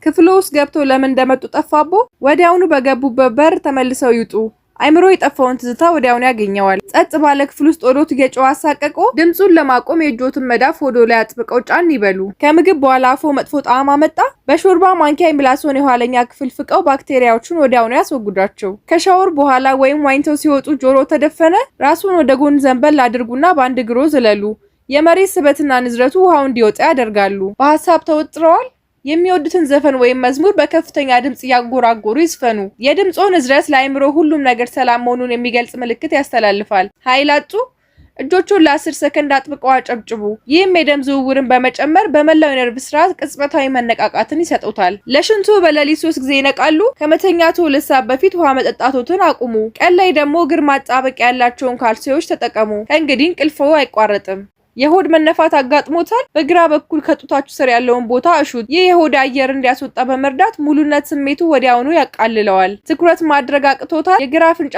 ክፍሉ ውስጥ ገብተው ለምን እንደመጡ ጠፋቦ ወዲያውኑ በገቡበት በር ተመልሰው ይውጡ። አይምሮ የጠፋውን ትዝታ ወዲያውኑ ያገኘዋል። ጸጥ ባለ ክፍል ውስጥ ኦዶት እየጮኸ አሳቀቆ ድምጹን ለማቆም የእጆትን መዳፍ ወዶ ላይ አጥብቀው ጫን ይበሉ። ከምግብ በኋላ አፎ መጥፎ ጣዕም አመጣ። በሾርባ ማንኪያ የምላስዎን የኋለኛ ክፍል ፍቀው ባክቴሪያዎቹን ወዲያውኑ ያስወግዷቸው። ከሻወር በኋላ ወይም ዋኝተው ሲወጡ ጆሮ ተደፈነ፣ ራስዎን ወደ ጎን ዘንበል አድርጉና በአንድ እግሮ ዝለሉ። የመሬት ስበትና ንዝረቱ ውሃው እንዲወጣ ያደርጋሉ። በሐሳብ ተወጥረዋል። የሚወዱትን ዘፈን ወይም መዝሙር በከፍተኛ ድምጽ ያንጎራጎሩ ይስፈኑ። የድምጾ ንዝረት ለአይምሮ ሁሉም ነገር ሰላም መሆኑን የሚገልጽ ምልክት ያስተላልፋል። ኃይል አጡ? እጆቹን ለ10 ሰከንድ አጥብቀው አጨብጭቡ። ይህም የደም ዝውውርን በመጨመር በመላው የነርቭ ስርዓት ቅጽበታዊ መነቃቃትን ይሰጡታል። ለሽንቱ በሌሊት 3 ጊዜ ይነቃሉ። ከመተኛቱ 2 ሰዓት በፊት ውሃ መጠጣቶትን አቁሙ። ቀን ላይ ደግሞ እግር ማጣበቂያ ያላቸውን ካልሲዎች ተጠቀሙ። ከእንግዲህ እንቅልፍዎ አይቋረጥም። የሆድ መነፋት አጋጥሞታል? በግራ በኩል ከጡታችሁ ስር ያለውን ቦታ እሹት። ይህ የሆድ አየር እንዲያስወጣ በመርዳት ሙሉነት ስሜቱ ወዲያውኑ ያቃልለዋል። ትኩረት ማድረግ አቅቶታል? የግራ አፍንጫ